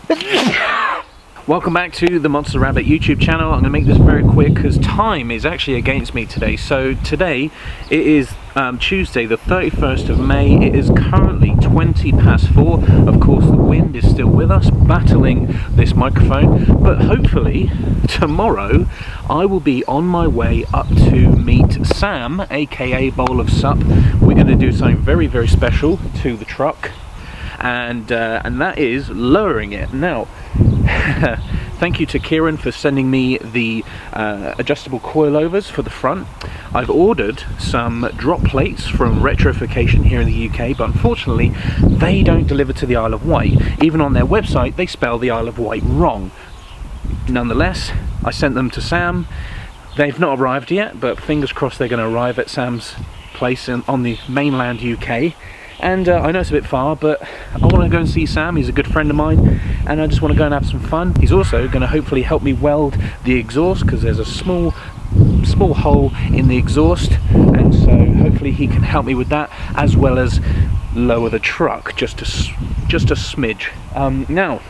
Welcome back to the Monster Rabbit YouTube channel. I'm going to make this very quick because time is actually against me today. So today it is Tuesday the 31st of May. It is currently 20 past 4. Of course the wind is still with us, battling this microphone, but hopefully tomorrow I will be on my way up to meet Sam, aka Bowl of Sup. We're going to do something very, very special to the truck, and that is lowering it. Now, thank you to Kieran for sending me the adjustable coilovers for the front. I've ordered some drop plates from Retrofication here in the UK, but unfortunately they don't deliver to the Isle of Wight. Even on their website they spell the Isle of Wight wrong. Nonetheless, I sent them to Sam. They've not arrived yet, but fingers crossed they're going to arrive at Sam's place on the mainland UK. And I know it's a bit far, but I want to go and see Sam. He's a good friend of mine, and I just want to go and have some fun. He's also going to hopefully help me weld the exhaust, because there's a small hole in the exhaust, and so hopefully he can help me with that, as well as lower the truck just a smidge. Now,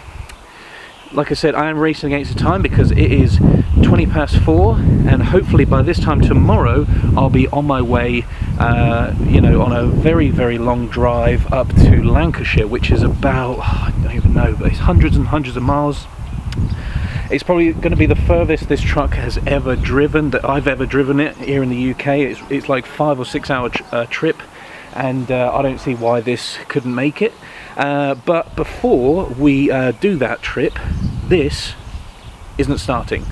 like I said, I am racing against the time because it is 20 past 4, and hopefully by this time tomorrow I'll be on my way, you know, on a very, very long drive up to Lancashire, which is about, I don't even know, but it's hundreds and hundreds of miles. It's probably going to be the furthest this truck has ever driven, that I've ever driven it here in the UK. It's like 5 or 6 hour trip, and I don't see why this couldn't make it. But before we do that trip, this isn't starting.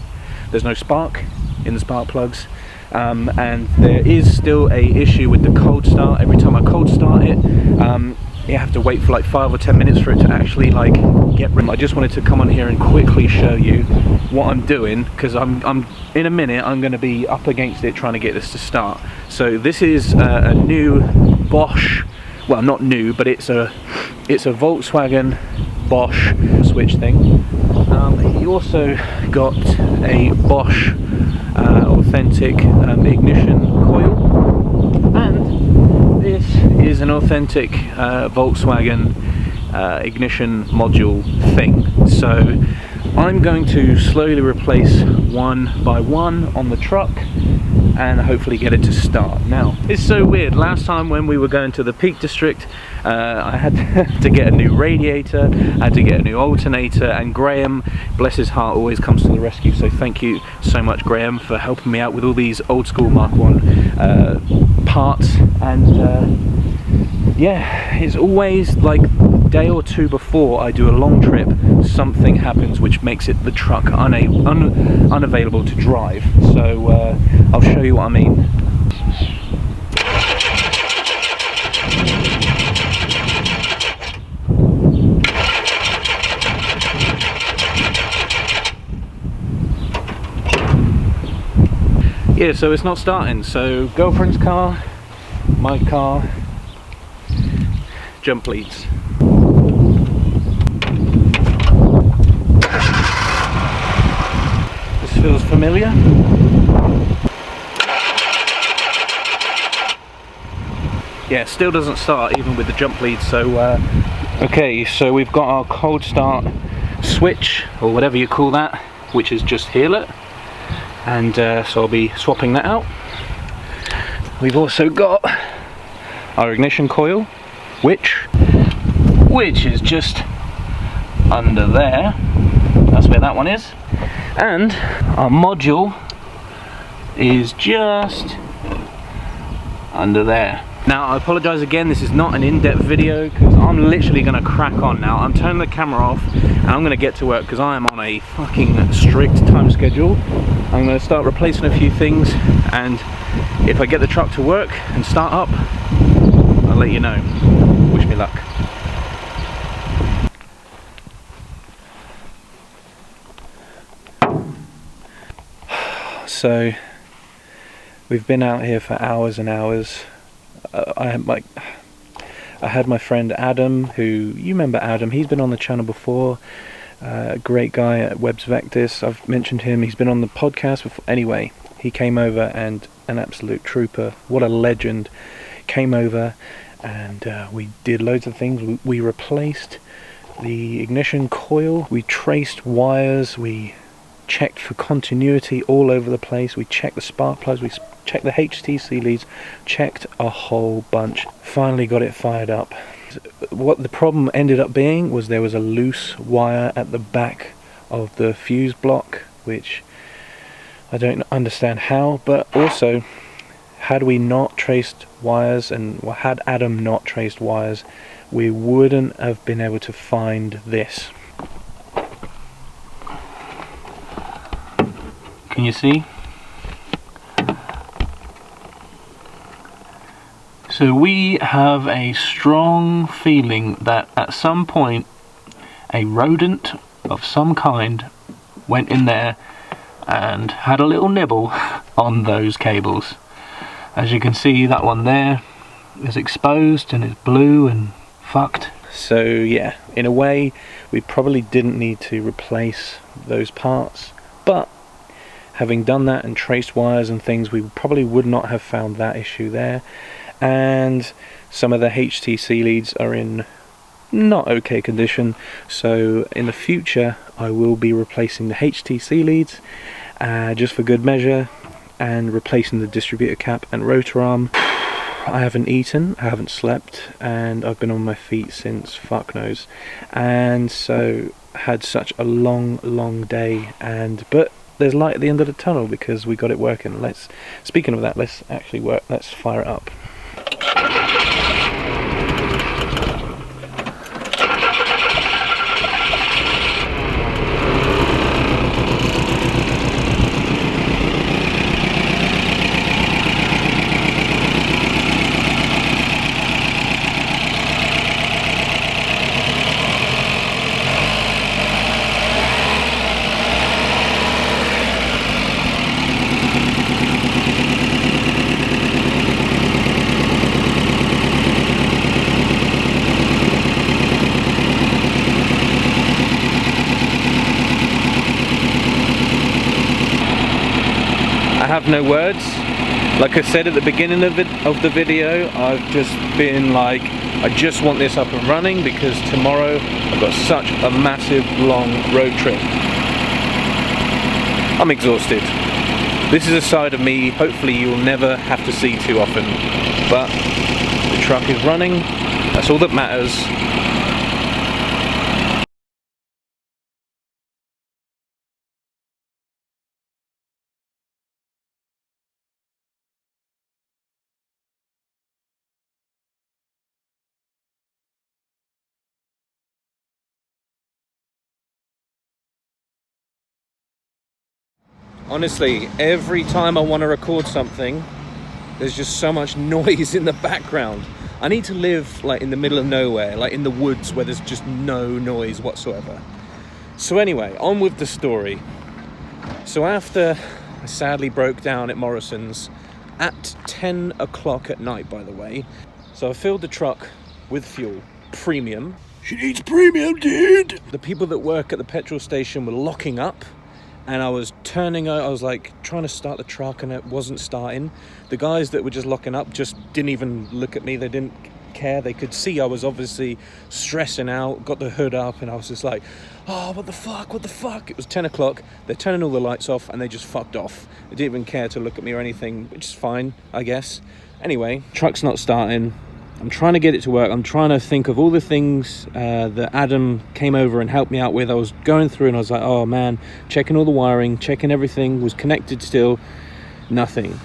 There's no spark in the spark plugs, and there is still a issue with the cold start. Every time I cold start it, you have to wait for like 5 or 10 minutes for it to actually like get rid. I just wanted to come on here and quickly show you what I'm doing, because I'm in a minute I'm going to be up against it trying to get this to start. So this is a new Bosch, well, not new, but it's a Volkswagen Bosch switch thing. He also got a Bosch authentic ignition coil, and this is an authentic Volkswagen ignition module thing. So I'm going to slowly replace one by one on the truck and hopefully get it to start. Now, it's so weird. Last time when we were going to the Peak District, I had to get a new radiator, I had to get a new alternator, and Graham, bless his heart, always comes to the rescue. So thank you so much, Graham, for helping me out with all these old school Mark 1 parts. And yeah, it's always like day or two before I do a long trip, something happens which makes it the truck unavailable to drive. So I'll show you what I mean. Yeah, so it's not starting. So girlfriend's car, my car, jump leads. Feels familiar. Yeah, still doesn't start even with the jump lead. So okay, so we've got our cold start switch, or whatever you call that, which is just here, look. And so I'll be swapping that out. We've also got our ignition coil, which is just under there. That's where that one is. And our module is just under there. Now, I apologise again, this is not an in-depth video because I'm literally going to crack on now. I'm turning the camera off and I'm going to get to work because I am on a fucking strict time schedule. I'm going to start replacing a few things, and if I get the truck to work and start up, I'll let you know. Wish me luck. So we've been out here for hours and hours. I had my friend Adam, who, you remember Adam, he's been on the channel before, great guy at Webs Vectis. I've mentioned him, he's been on the podcast before. Anyway, he came over, and an absolute trooper, what a legend, came over, and we did loads of things. We replaced the ignition coil. We traced wires, we checked for continuity all over the place, we checked the spark plugs, we checked the HTC leads, checked a whole bunch. Finally got it fired up. What the problem ended up being was there was a loose wire at the back of the fuse block, which I don't understand how, but also had we not traced wires, and had Adam not traced wires, we wouldn't have been able to find this. Can you see? So we have a strong feeling that at some point a rodent of some kind went in there and had a little nibble on those cables. As you can see, that one there is exposed and it's blue and fucked. So yeah, in a way we probably didn't need to replace those parts, but having done that and traced wires and things, we probably would not have found that issue there. And some of the HTC leads are in not okay condition, so in the future I will be replacing the HTC leads just for good measure, and replacing the distributor cap and rotor arm. I haven't eaten, I haven't slept, and I've been on my feet since fuck knows, and so had such a long day, but there's light at the end of the tunnel because we got it working. Speaking of that, let's fire it up. I have no words. Like I said at the beginning of the video, I've just been like, I just want this up and running because tomorrow I've got such a massive long road trip. I'm exhausted. This is a side of me hopefully you'll never have to see too often, but the truck is running, that's all that matters. Honestly, every time I want to record something, there's just so much noise in the background. I need to live like in the middle of nowhere, like in the woods where there's just no noise whatsoever. So anyway, on with the story. So after I sadly broke down at Morrison's at 10 o'clock at night, by the way, so I filled the truck with fuel, premium. She needs premium, dude! The people that work at the petrol station were locking up, and I was like trying to start the truck and it wasn't starting. The guys that were just locking up just didn't even look at me, they didn't care. They could see I was obviously stressing out, got the hood up, and I was just like, oh, what the fuck? It was 10 o'clock, they're turning all the lights off and they just fucked off. They didn't even care to look at me or anything, which is fine, I guess. Anyway, truck's not starting. I'm trying to get it to work. I'm trying to think of all the things that Adam came over and helped me out with. I was going through and I was like, oh man, checking all the wiring, checking everything was connected still. Nothing.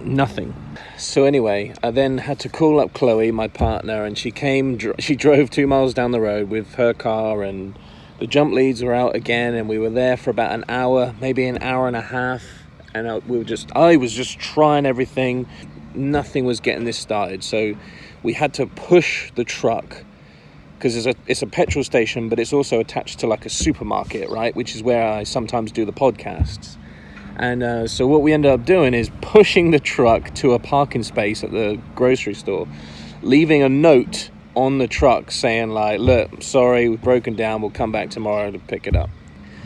Nothing. So anyway, I then had to call up Chloe, my partner, and she drove 2 miles down the road with her car, and the jump leads were out again, and we were there for about an hour, maybe an hour and a half, and I was just trying everything. Nothing was getting this started, so we had to push the truck because it's a petrol station, but it's also attached to like a supermarket, right, which is where I sometimes do the podcasts. And so what we ended up doing is pushing the truck to a parking space at the grocery store, leaving a note on the truck saying like, look, sorry, we've broken down, we'll come back tomorrow to pick it up.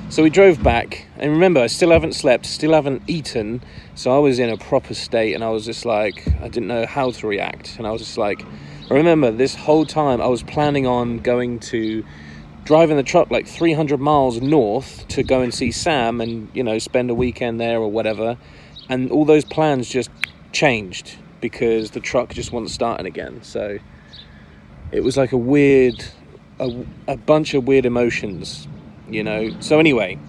So we drove back, and remember, I still haven't slept, still haven't eaten, so I was in a proper state, and I was just like, I didn't know how to react, and I was just like, Remember, this whole time I was planning on driving the truck like 300 miles north to go and see Sam and, you know, spend a weekend there or whatever. And all those plans just changed because the truck just wasn't starting again. So it was like a bunch of weird emotions, you know. So anyway,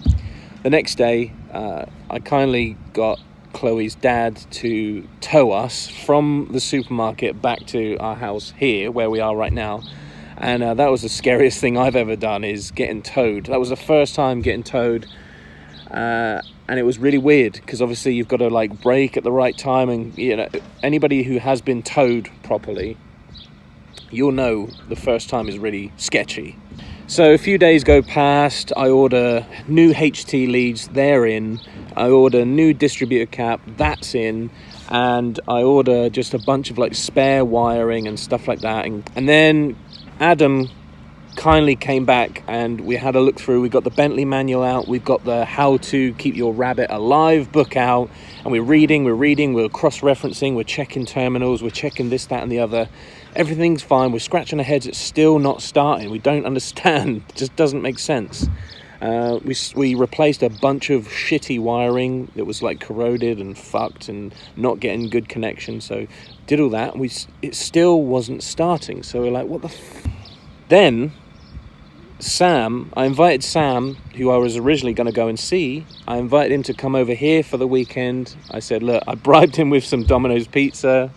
the next day, I kindly got Chloe's dad to tow us from the supermarket back to our house here, where we are right now. And that was the scariest thing I've ever done, is getting towed. That was the first time getting towed. And it was really weird because obviously you've got to like brake at the right time, and you know, anybody who has been towed properly, you'll know the first time is really sketchy. So a few days go past, I order new HT leads, they're in. I order new distributor cap, that's in. And I order just a bunch of like spare wiring and stuff like that. And then Adam kindly came back and we had a look through. We got the Bentley manual out, we've got the How to Keep Your Rabbit Alive book out, and we're reading, we're cross-referencing, we're checking terminals, we're checking this, that and the other. Everything's fine, we're scratching our heads, it's still not starting. We don't understand, it just doesn't make sense. We replaced a bunch of shitty wiring that was like corroded and fucked and not getting good connection, so did all that, and it still wasn't starting. So we're like, what the Then I invited Sam, who I was originally going to go and see. I invited him to come over here for the weekend. I said, look, I bribed him with some Domino's pizza,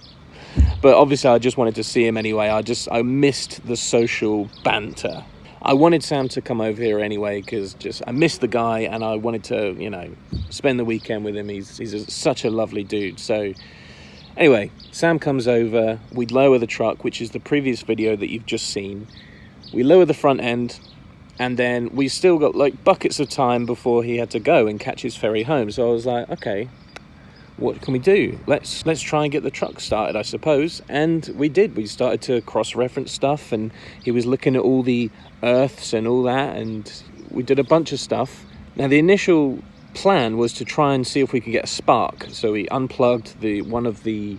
but obviously I just wanted to see him anyway. I missed the social banter. I wanted Sam to come over here anyway because I missed the guy and I wanted to, you know, spend the weekend with him. He's such a lovely dude. So anyway, Sam comes over. We lower the truck, which is the previous video that you've just seen. We lower the front end, and then we still got like buckets of time before he had to go and catch his ferry home. So I was like, okay, what can we do? Let's try and get the truck started, I suppose. And we did. We started to cross-reference stuff, and he was looking at all the earths and all that, and we did a bunch of stuff. Now the initial plan was to try and see if we could get a spark. So we unplugged one of the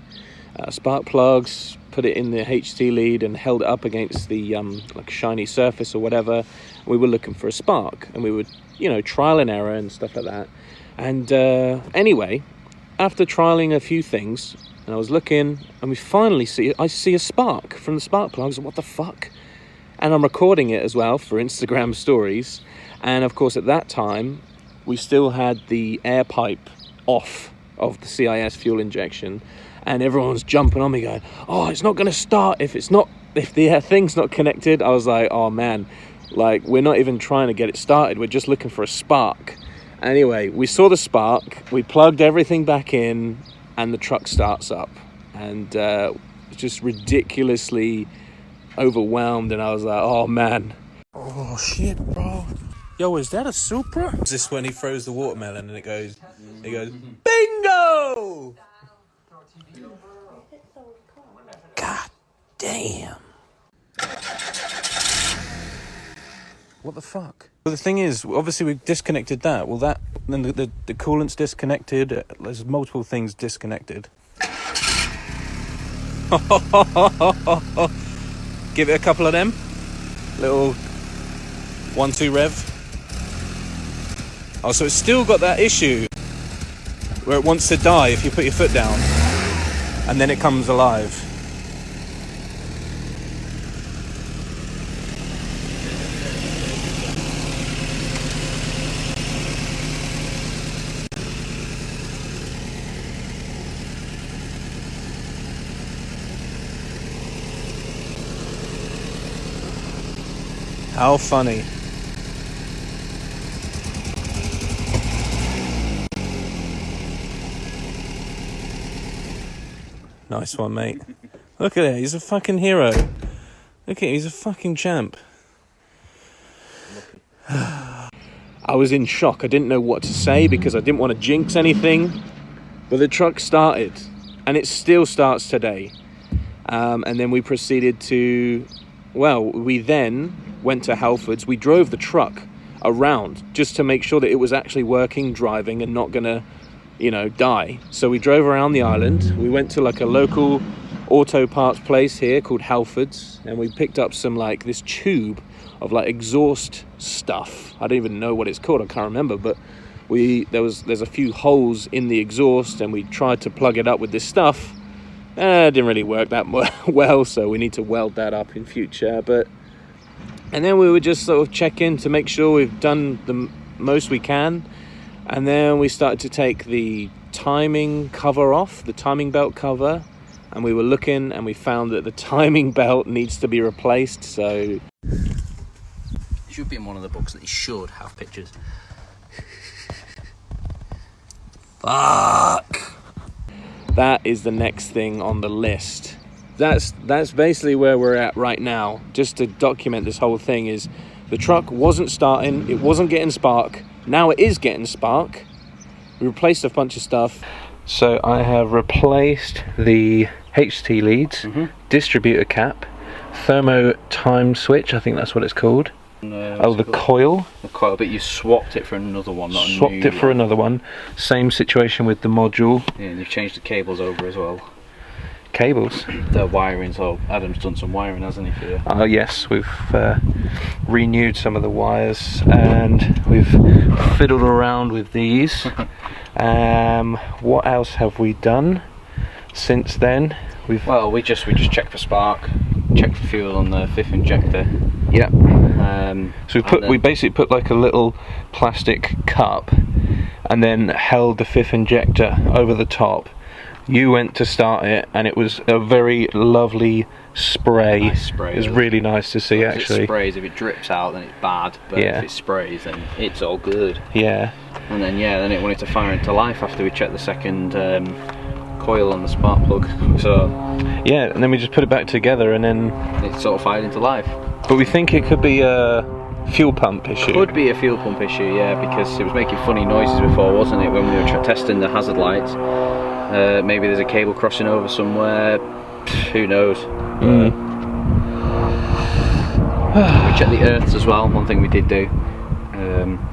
spark plugs, put it in the HT lead and held it up against the like shiny surface or whatever. We were looking for a spark, and we would, you know, trial and error and stuff like that. And anyway, after trialing a few things, and I was looking, and I see a spark from the spark plugs. What the fuck? And I'm recording it as well for Instagram stories. And of course, at that time, we still had the air pipe off of the CIS fuel injection. And everyone's jumping on me going, oh, it's not going to start if the thing's not connected. I was like, oh man, like we're not even trying to get it started. We're just looking for a spark. Anyway, we saw the spark, we plugged everything back in, and the truck starts up. And just ridiculously overwhelmed. And I was like, oh man. Oh shit, bro. Yo, is that a Supra? Is this when he throws the watermelon and it goes, bingo! God damn. What the fuck? Well, the thing is, obviously we disconnected that. Well, then the coolant's disconnected. There's multiple things disconnected. Give it a couple of them. Little 1-2 rev. Oh, so it's still got that issue where it wants to die if you put your foot down, and then it comes alive. How funny. Nice one, mate. Look at it, he's a fucking hero. Look at it, he's a fucking champ. I was in shock. I didn't know what to say because I didn't want to jinx anything. But the truck started, and it still starts today. And then we proceeded to, we then went to Halfords. We drove the truck around just to make sure that it was actually working, driving, and not gonna, die. So we drove around the island. We went to like a local auto parts place here called Halford's, and we picked up some like this tube of like exhaust stuff. I don't even know what it's called, I can't remember, but there's a few holes in the exhaust, and we tried to plug it up with this stuff. It didn't really work that well, so we need to weld that up in future. And then we would just sort of check in to make sure we've done the most we can, and then we started to take the timing cover off, the timing belt cover, and we were looking and we found that the timing belt needs to be replaced. So it should be in one of the books that you should have pictures. Fuck! That is the next thing on the list. That's basically where we're at right now. Just to document this whole thing, is the truck wasn't starting, it wasn't getting spark. Now it is getting spark. We replaced a bunch of stuff. So I have replaced the HT leads, distributor cap, thermo time switch, I think that's what it's called. No, the coil. The coil, but you swapped it for another one, not a new one. Swapped it for another one. Same situation with the module. Yeah, and you've changed the cables over as well. Cables? The wiring, so Adam's done some wiring, hasn't he, for you? Oh yes, we've renewed some of the wires, and we've fiddled around with these. What else have we done since then? We just checked for spark, checked for fuel on the fifth injector. Yeah. So we basically put like a little plastic cup, and then held the fifth injector over the top. You went to start it, and it was a very lovely spray. Nice spray. It was really nice to see, actually. If it sprays, if it drips out, then it's bad. But if it sprays, then it's all good. Yeah. And then then it wanted to fire into life after we checked the second coil on the spark plug. So yeah, and then we just put it back together, and then it sort of fired into life. But we think it could be a fuel pump issue. Could be a fuel pump issue, yeah, because it was making funny noises before, wasn't it, when we were testing the hazard lights. Maybe there's a cable crossing over somewhere. Who knows? We checked the earths as well. One thing we did do.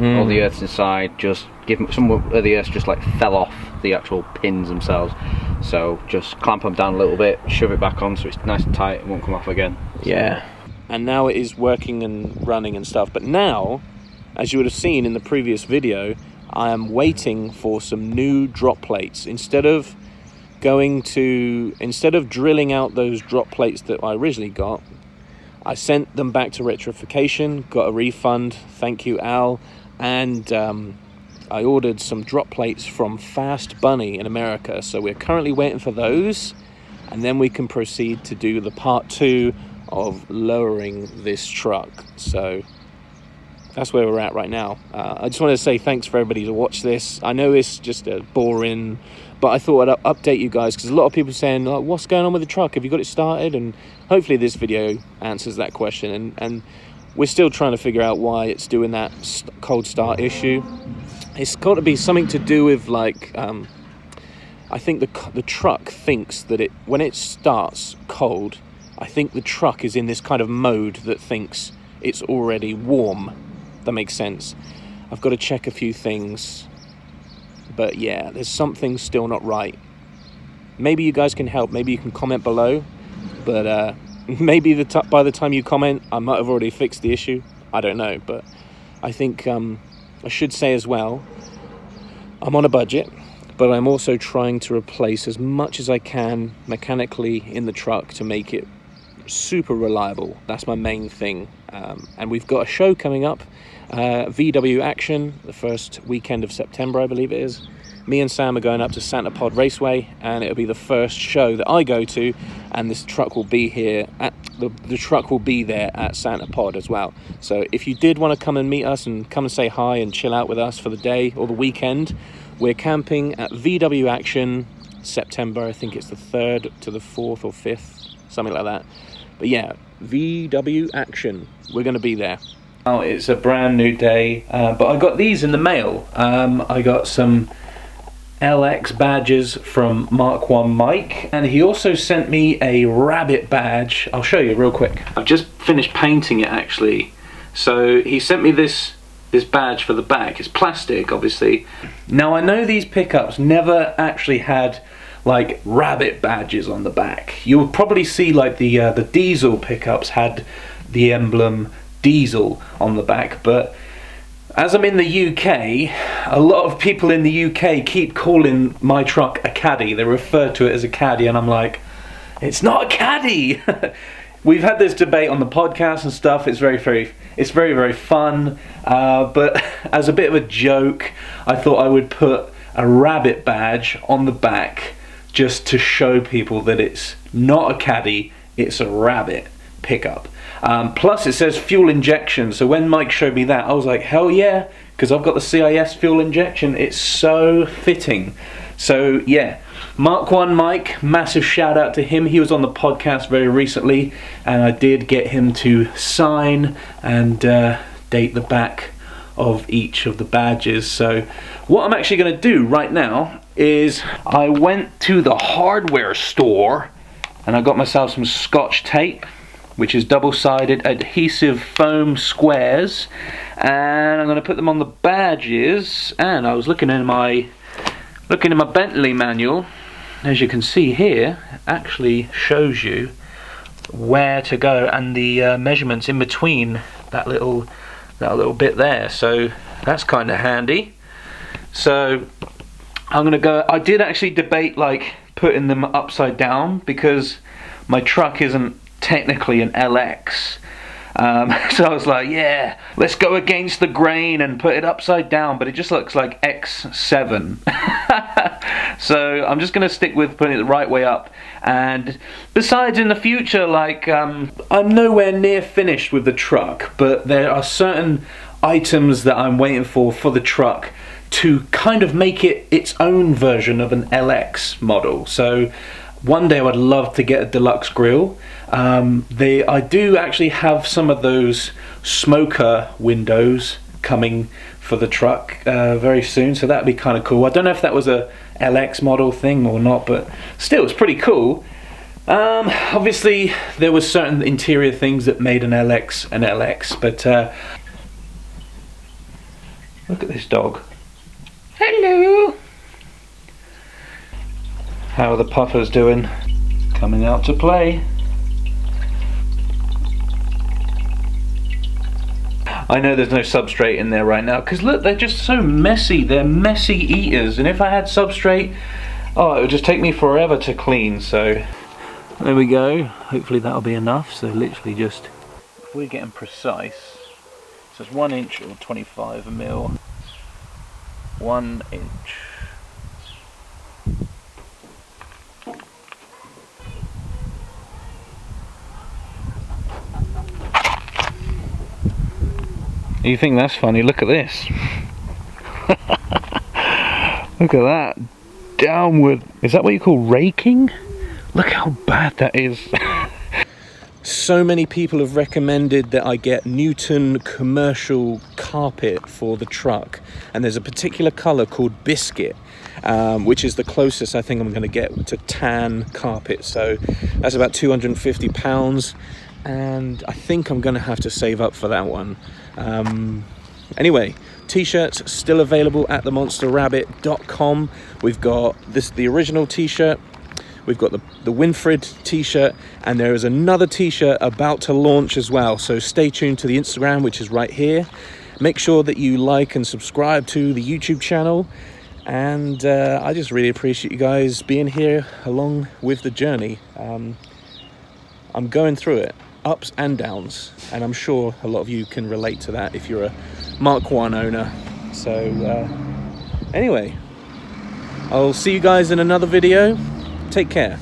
All the earths inside, just some of the earths just like fell off the actual pins themselves. So just clamp them down a little bit, shove it back on so it's nice and tight and won't come off again. Yeah. And now it is working and running and stuff. But now, as you would have seen in the previous video, I am waiting for some new drop plates. Instead of drilling out those drop plates that I originally got, I sent them back to rectification, got a refund, thank you Al, and I ordered some drop plates from Fast Bunny in America. So we're currently waiting for those, and then we can proceed to do the part 2 of lowering this truck. So that's where we're at right now. I just wanted to say thanks for everybody to watch this. I know it's just a boring, but I thought I'd update you guys, because a lot of people saying, like, what's going on with the truck? Have you got it started? And hopefully this video answers that question. And we're still trying to figure out why it's doing that cold start issue. It's got to be something to do with like, I think the truck thinks that when it starts cold, I think the truck is in this kind of mode that thinks it's already warm. That makes sense. I've got to check a few things, but yeah, there's something still not right. Maybe you guys can help. Maybe you can comment below, but maybe by the time you comment, I might have already fixed the issue. I don't know, but I think I should say as well, I'm on a budget, but I'm also trying to replace as much as I can mechanically in the truck to make it super reliable. That's my main thing. And we've got a show coming up, VW Action, the first weekend of September, I believe it is. Me and Sam are going up to Santa Pod Raceway, and it'll be the first show that I go to, and this truck will be here at the truck will be there at Santa Pod as well. So if you did want to come and meet us and come and say hi and chill out with us for the day or the weekend, we're camping at VW Action September. I think it's the 3rd to the 4th or 5th, something like that. But yeah, VW Action, we're going to be there. Oh, it's a brand new day, but I got these in the mail. I got some LX badges from Mark 1 Mike, and he also sent me a rabbit badge. I'll show you real quick. I've just finished painting it actually. So he sent me this badge for the back. It's plastic, obviously. Now I know these pickups never actually had like rabbit badges on the back. You'll probably see like the diesel pickups had the emblem diesel on the back, but as I'm in the UK, a lot of people in the UK keep calling my truck a caddy. They refer to it as a caddy, and I'm like, it's not a caddy. We've had this debate on the podcast and stuff. It's very fun. But as a bit of a joke, I thought I would put a rabbit badge on the back just to show people that it's not a caddy, it's a rabbit pickup. Plus it says fuel injection, so when Mike showed me that, I was like, hell yeah, because I've got the CIS fuel injection. It's so fitting. So yeah, Mark 1 Mike, massive shout out to him. He was on the podcast very recently, and I did get him to sign and date the back of each of the badges. So what I'm actually going to do right now is I went to the hardware store and I got myself some Scotch tape, which is double-sided adhesive foam squares, and I'm going to put them on the badges. And I was looking in my Bentley manual. As you can see here, it actually shows you where to go and the measurements in between that little bit there. So that's kind of handy. So I'm gonna go. I did actually debate like putting them upside down because my truck isn't technically an LX. So I was like, yeah, let's go against the grain and put it upside down, but it just looks like X7. So I'm just going to stick with putting it the right way up. And besides, in the future, like, I'm nowhere near finished with the truck, but there are certain items that I'm waiting for the truck to kind of make it its own version of an LX model. So one day I would love to get a deluxe grille. I do actually have some of those smoker windows coming for the truck very soon, so that'd be kind of cool. I don't know if that was a LX model thing or not, but still, it's pretty cool. Obviously there were certain interior things that made an LX an LX, but look at this dog. Hello. How are the puffers doing? Coming out to play. I know there's no substrate in there right now because look, they're just so messy. They're messy eaters, and if I had substrate, oh, it would just take me forever to clean. So there we go. Hopefully that'll be enough. So literally just, if we're getting precise, so it's 1 inch or 25 mil. 1 inch. You think that's funny? Look at this. Look at that. Downward. Is that what you call raking? Look how bad that is. So many people have recommended that I get Newton commercial carpet for the truck, and there's a particular color called biscuit, which is the closest I think I'm going to get to tan carpet. So that's about £250, and I think I'm going to have to save up for that one. Anyway, t-shirts still available at themonsterrabbit.com. We've got the original t-shirt, we've got the Winfred t-shirt, and there is another t-shirt about to launch as well, so stay tuned to the Instagram, which is right here. Make sure that you like and subscribe to the YouTube channel, and I just really appreciate you guys being here along with the journey. I'm going through it, ups and downs, and I'm sure a lot of you can relate to that if you're a Mark 1 owner. So anyway, I'll see you guys in another video. Take care.